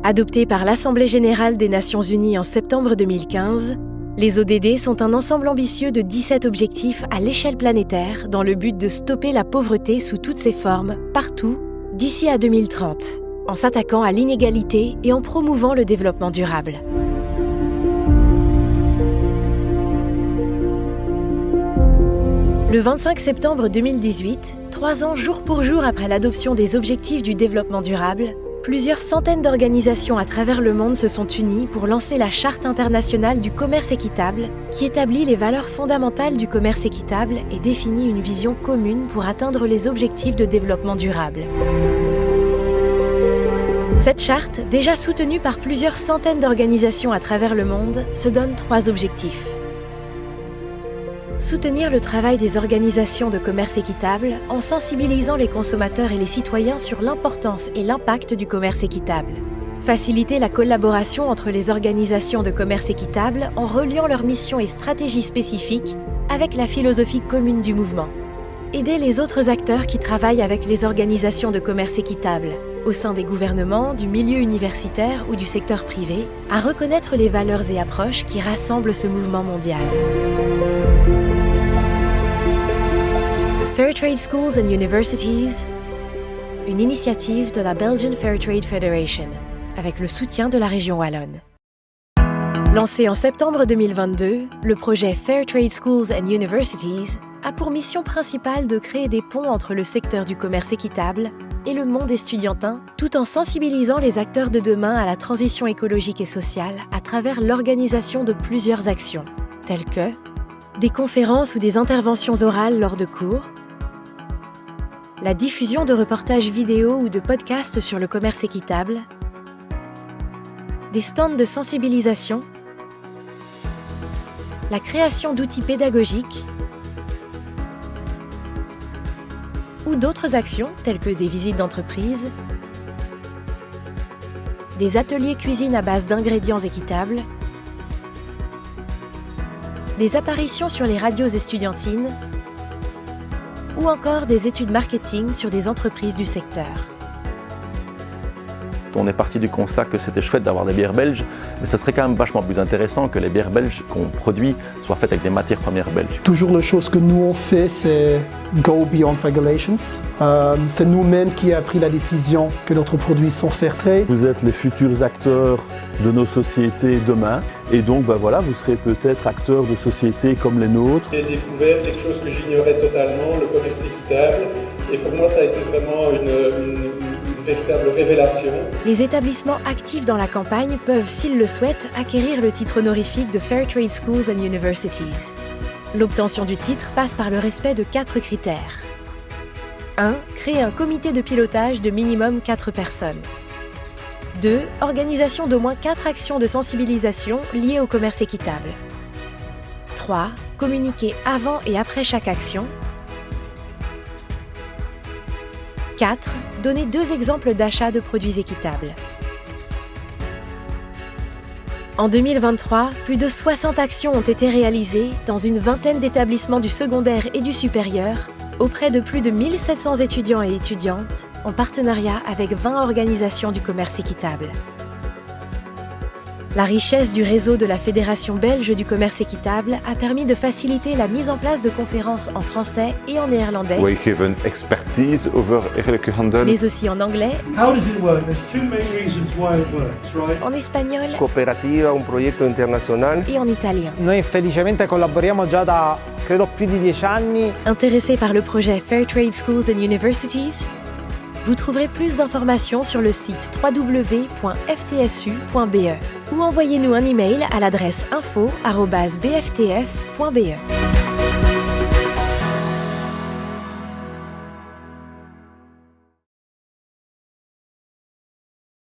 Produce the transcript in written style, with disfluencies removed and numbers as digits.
Adoptés par l'Assemblée générale des Nations unies en septembre 2015, les ODD sont un ensemble ambitieux de 17 objectifs à l'échelle planétaire dans le but de stopper la pauvreté sous toutes ses formes, partout, d'ici à 2030, en s'attaquant à l'inégalité et en promouvant le développement durable. Le 25 septembre 2018, 3 ans jour pour jour après l'adoption des objectifs du développement durable, plusieurs centaines d'organisations à travers le monde se sont unies pour lancer la Charte internationale du commerce équitable, qui établit les valeurs fondamentales du commerce équitable et définit une vision commune pour atteindre les objectifs de développement durable. Cette charte, déjà soutenue par plusieurs centaines d'organisations à travers le monde, se donne 3 objectifs. Soutenir le travail des organisations de commerce équitable en sensibilisant les consommateurs et les citoyens sur l'importance et l'impact du commerce équitable. Faciliter la collaboration entre les organisations de commerce équitable en reliant leurs missions et stratégies spécifiques avec la philosophie commune du mouvement. Aider les autres acteurs qui travaillent avec les organisations de commerce équitable, au sein des gouvernements, du milieu universitaire ou du secteur privé, à reconnaître les valeurs et approches qui rassemblent ce mouvement mondial. Fairtrade Schools and Universities, une initiative de la Belgian Fairtrade Federation, avec le soutien de la région wallonne. Lancé en septembre 2022, le projet Fairtrade Schools and Universities a pour mission principale de créer des ponts entre le secteur du commerce équitable et le monde estudiantin, tout en sensibilisant les acteurs de demain à la transition écologique et sociale à travers l'organisation de plusieurs actions, telles que des conférences ou des interventions orales lors de cours, la diffusion de reportages vidéo ou de podcasts sur le commerce équitable, des stands de sensibilisation, la création d'outils pédagogiques ou d'autres actions telles que des visites d'entreprise, des ateliers cuisine à base d'ingrédients équitables, des apparitions sur les radios estudiantines ou encore des études marketing sur des entreprises du secteur. On est parti du constat que c'était chouette d'avoir des bières belges, mais ça serait quand même vachement plus intéressant que les bières belges qu'on produit soient faites avec des matières premières belges. Toujours la chose que nous on fait, c'est go beyond regulations. C'est nous-mêmes qui avons pris la décision que notre produits sont fair trade. Vous êtes les futurs acteurs de nos sociétés demain, et donc voilà, vous serez peut-être acteurs de sociétés comme les nôtres. J'ai découvert quelque chose que j'ignorais totalement, le commerce équitable, et pour moi ça a été vraiment une véritable révélation. Les établissements actifs dans la campagne peuvent, s'ils le souhaitent, acquérir le titre honorifique de Fairtrade Schools and Universities. L'obtention du titre passe par le respect de 4 critères. 1. Créer un comité de pilotage de minimum 4 personnes. 2. Organisation d'au moins 4 actions de sensibilisation liées au commerce équitable. 3. Communiquer avant et après chaque action. 4. Donner 2 exemples d'achat de produits équitables. En 2023, plus de 60 actions ont été réalisées dans une vingtaine d'établissements du secondaire et du supérieur, auprès de plus de 1700 étudiants et étudiantes, en partenariat avec 20 organisations du commerce équitable. La richesse du réseau de la Fédération belge du commerce équitable a permis de faciliter la mise en place de conférences en français et en néerlandais, Wij geven expertise over eerlijke handel. mais aussi en anglais, How does it work? There's 2 main reasons why it works, right? en espagnol Cooperativa, un progetto internazionale. et en italien. Noi felicemente collaboriamo già da, credo, più di 10 anni. Intéressé par le projet Fairtrade Schools and Universities, vous trouverez plus d'informations sur le site www.ftsu.be ou envoyez-nous un email à l'adresse info@bftf.be.